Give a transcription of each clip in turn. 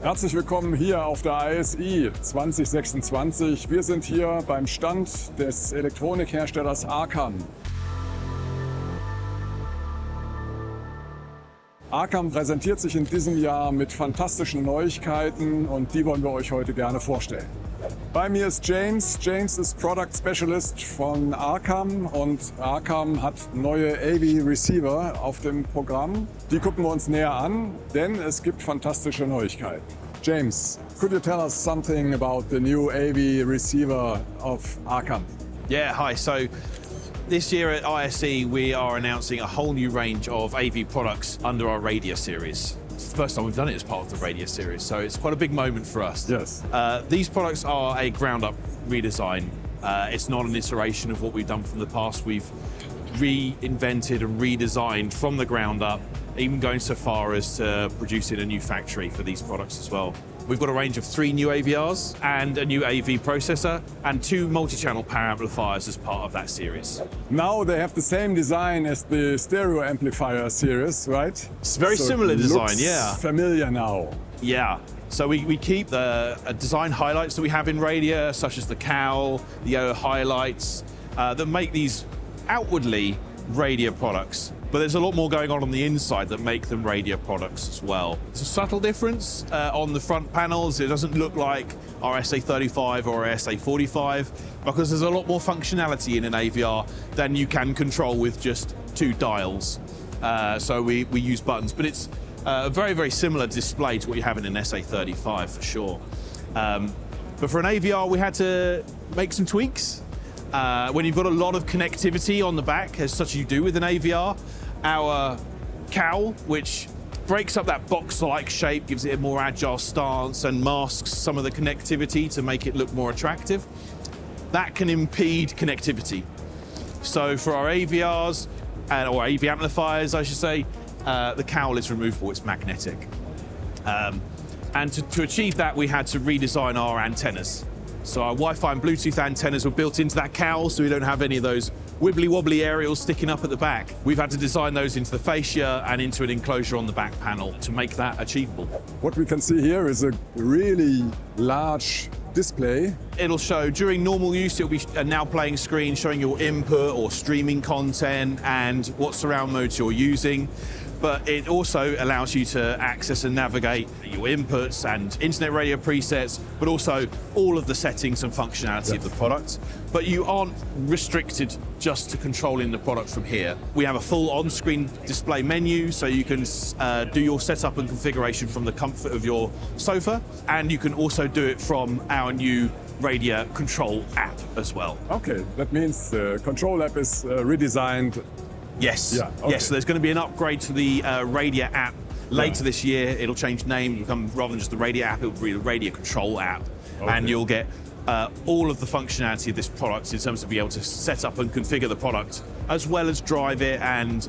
Herzlich willkommen hier auf der ISE 2026. Wir sind hier beim Stand des Elektronikherstellers ARCAM. ARCAM präsentiert sich in diesem Jahr mit fantastischen Neuigkeiten und die wollen wir euch heute gerne vorstellen. Bei mir ist James. James ist Product Specialist von ARCAM und ARCAM hat neue AV-Receiver auf dem Programm. Die gucken wir uns näher an, denn es gibt fantastische Neuigkeiten. James, could you tell us something about the new AV-Receiver of ARCAM? Yeah, hi. So this year at ISE, we are announcing a whole new range of AV products under our Radio series. It's the first time we've done it as part of the Radio series, so it's quite a big moment for us. Yes. These products are a ground-up redesign. It's not an iteration of what we've done from the past. We've reinvented and redesigned from the ground up, even going so far as to producing a new factory for these products as well. We've got a range of 3 new AVRs and a new AV processor and 2 multi-channel power amplifiers as part of that series. Now they have the same design as the stereo amplifier series, right? It's very So similar it design, looks yeah. familiar now. Yeah, so we keep the design highlights that we have in radio, such as the cowl, the Eure highlights, that make these outwardly radio products. But there's a lot more going on the inside that make them radio products as well. It's a subtle difference on the front panels. It doesn't look like our SA35 or our SA45 because there's a lot more functionality in an AVR than you can control with just 2 dials. So we use buttons, but it's a very, very similar display to what you have in an SA35 for sure. But for an AVR, we had to make some tweaks. When you've got a lot of connectivity on the back, as such you do with an AVR, our cowl, which breaks up that box-like shape, gives it a more agile stance and masks some of the connectivity to make it look more attractive, that can impede connectivity. So for our AVRs, or AV amplifiers, I should say, the cowl is removable, it's magnetic. And to achieve that, we had to redesign our antennas. So our Wi-Fi and Bluetooth antennas were built into that cowl, so we don't have any of those wibbly-wobbly aerials sticking up at the back. We've had to design those into the fascia and into an enclosure on the back panel to make that achievable. What we can see here is a really large display. It'll show, during normal use, it'll be a now playing screen showing your input or streaming content and what surround modes you're using. But it also allows you to access and navigate your inputs and internet radio presets, but also all of the settings and functionality of the product. But you aren't restricted just to controlling the product from here. We have a full on-screen display menu, so you can do your setup and configuration from the comfort of your sofa, and you can also do it from our new radio control app as well. Okay, that means the control app is redesigned. Yes, yeah, okay. Yes. So there's going to be an upgrade to the Radio app later this year. It'll change name, become, rather than just the Radio app, it'll be the Radio Control app, and you'll get all of the functionality of this product in terms of being able to set up and configure the product, as well as drive it and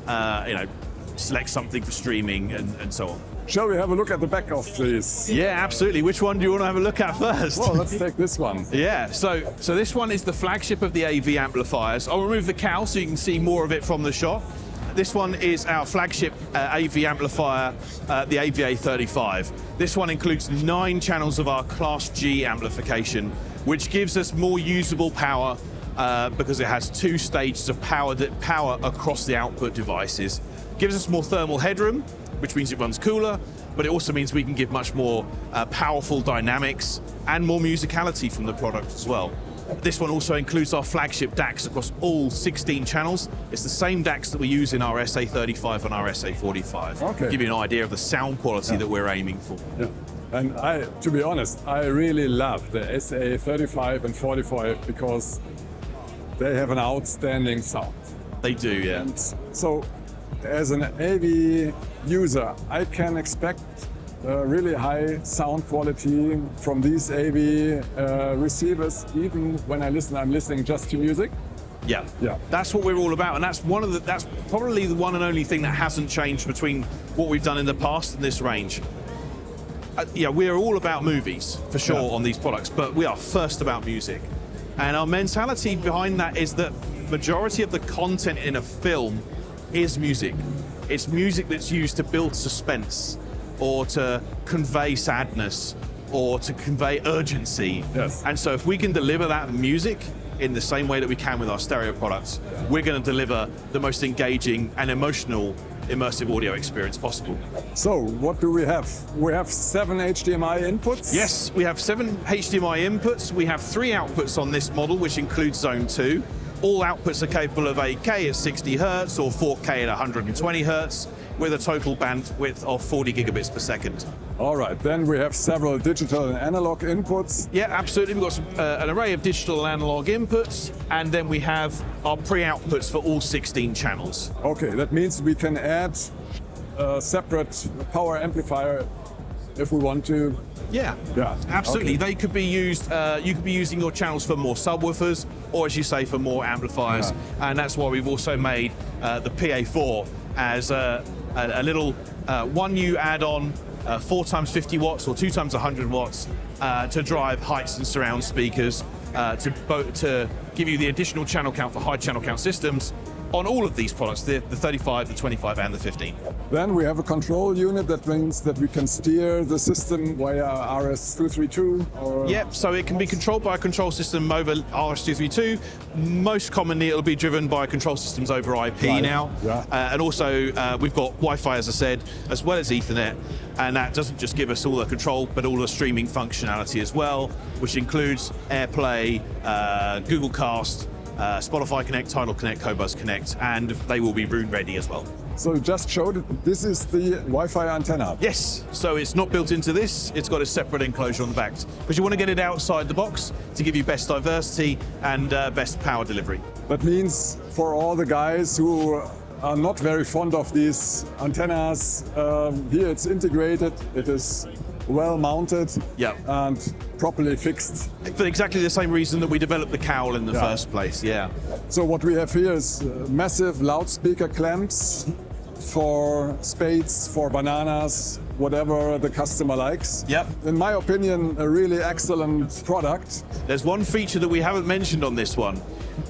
select something for streaming and so on. Shall we have a look at the back of this? Yeah, absolutely. Which one do you want to have a look at first? Well, let's take this one. Yeah, so this one is the flagship of the AV amplifiers. I'll remove the cowl so you can see more of it from the shot. This one is our flagship AV amplifier, the AVA35. This one includes 9 channels of our Class G amplification, which gives us more usable power because it has 2 stages of power across the output devices. Gives us more thermal headroom, which means it runs cooler, but it also means we can give much more powerful dynamics and more musicality from the product as well. This one also includes our flagship DACs across all 16 channels. It's the same DACs that we use in our SA35 and our SA45. Okay. Give you an idea of the sound quality that we're aiming for. Yeah. And to be honest, I really love the SA35 and 45 because they have an outstanding sound. They do, yeah. And so, as an AV user, I can expect really high sound quality from these AV receivers. Even when I'm listening just to music. Yeah, yeah. That's what we're all about, and that's probably the one and only thing that hasn't changed between what we've done in the past and this range. Yeah, we're all about movies for sure on these products, but we are first about music, and our mentality behind that is that majority of the content in a film is music. It's music that's used to build suspense or to convey sadness or to convey urgency. Yes. And so if we can deliver that music in the same way that we can with our stereo products, we're going to deliver the most engaging and emotional immersive audio experience possible. So what do we have? We have 7 HDMI inputs. Yes, we have 7 HDMI inputs. We have 3 outputs on this model, which includes Zone 2. All outputs are capable of 8K at 60 Hertz or 4K at 120 Hertz with a total bandwidth of 40 gigabits per second. All right, then we have several digital and analog inputs. Yeah, absolutely. We've got an array of digital and analog inputs, and then we have our pre-outputs for all 16 channels. Okay, that means we can add a separate power amplifier if we want to. Yeah, absolutely. Okay. They could be used, you could be using your channels for more subwoofers, or as you say, for more amplifiers. Yeah. And that's why we've also made the PA4 as a little 1U add-on, 4 times 50 watts or 2 times 100 watts to drive heights and surround speakers to give you the additional channel count for high channel count systems on all of these products, the 35, the 25 and the 15. Then we have a control unit that means that we can steer the system via RS-232 or... Yep, so it can be controlled by a control system over RS-232. Most commonly it'll be driven by control systems over IP now. Yeah. And also we've got Wi-Fi, as I said, as well as Ethernet. And that doesn't just give us all the control, but all the streaming functionality as well, which includes AirPlay, Google Cast, Spotify Connect, Tidal Connect, Qobuz Connect, and they will be room ready as well. So you just showed it, this is the Wi-Fi antenna? Yes, so it's not built into this, it's got a separate enclosure on the back, because you want to get it outside the box to give you best diversity and best power delivery. That means for all the guys who are not very fond of these antennas, here it's integrated, it is well mounted and properly fixed. For exactly the same reason that we developed the cowl in the first place, So what we have here is massive loudspeaker clamps for spades, for bananas, whatever the customer likes. Yep. In my opinion, a really excellent product. There's one feature that we haven't mentioned on this one.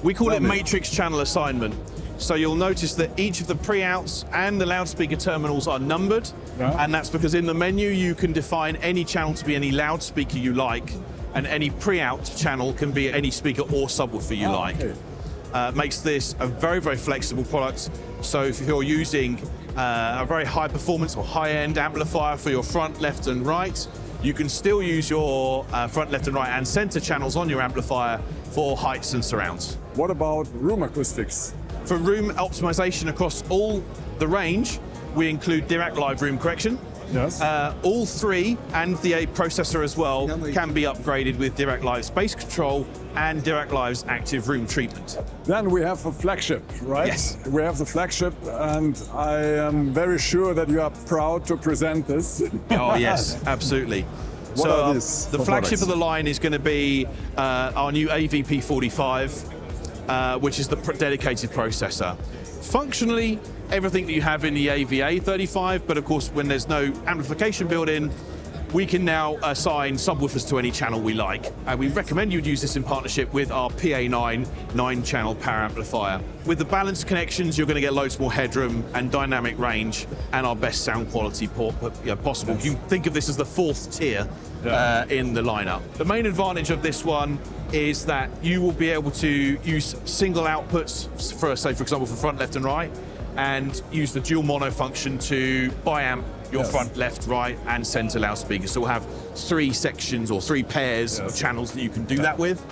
We call it matrix channel assignment. So you'll notice that each of the pre-outs and the loudspeaker terminals are numbered, and that's because in the menu you can define any channel to be any loudspeaker you like, and any pre-out channel can be any speaker or subwoofer you like. Okay. Makes this a very, very flexible product. So if you're using a very high performance or high-end amplifier for your front, left and right, you can still use your front, left and right and center channels on your amplifier for heights and surrounds. What about room acoustics? For room optimization across all the range, we include direct live room correction. Yes. All 3 and the A processor as well can be upgraded with direct live space control and direct live's active room treatment. Then we have a flagship, right? Yes. We have the flagship, and I am very sure that you are proud to present this. Oh yes, absolutely. What are these the flagship of the line is going to be our new AVP45. Which is the dedicated processor. Functionally, everything that you have in the AVA35, but of course when there's no amplification built in, we can now assign subwoofers to any channel we like. And we recommend you use this in partnership with our PA9 9-channel power amplifier. With the balanced connections, you're going to get loads more headroom and dynamic range and our best sound quality possible. You think of this as the 4th tier in the lineup. The main advantage of this one is that you will be able to use single outputs for, say, for example, for front, left and right, and use the dual mono function to biamp your front, left, right and center loudspeakers. So we'll have 3 sections or 3 pairs of channels that you can do that with.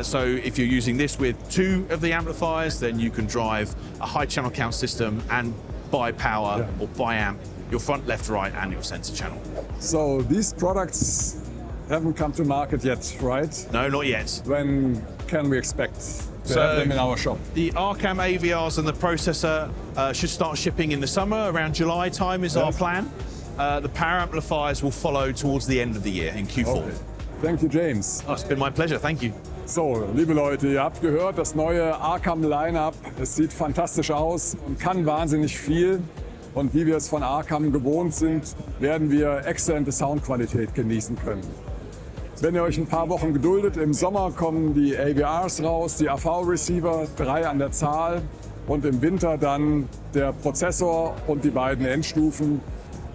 So if you're using this with 2 of the amplifiers, then you can drive a high channel count system and bi-power or biamp your front, left, right and your center channel. So these products haven't come to market yet, right? No, not yet. When can we expect to have them in our shop? The ARCAM AVRs and the processor should start shipping in the summer, around July time is our plan. The power amplifiers will follow towards the end of the year, in Q4. Okay. Thank you, James. Oh, it's been my pleasure, thank you. So, liebe Leute, ihr habt gehört, das neue ARCAM Lineup. Es sieht fantastisch aus und kann wahnsinnig viel. Und wie wir es von ARCAM gewohnt sind, werden wir exzellente Soundqualität genießen können. Wenn ihr euch ein paar Wochen geduldet, im Sommer kommen die AVRs raus, die AV-Receiver, 3 an der Zahl. Und im Winter dann der Prozessor und die beiden Endstufen.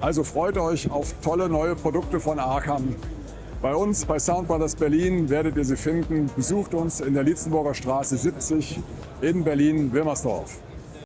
Also freut euch auf tolle neue Produkte von ARCAM. Bei uns, bei Sound Brothers Berlin, werdet ihr sie finden. Besucht uns in der Lietzenburger Straße 70 in Berlin-Wilmersdorf.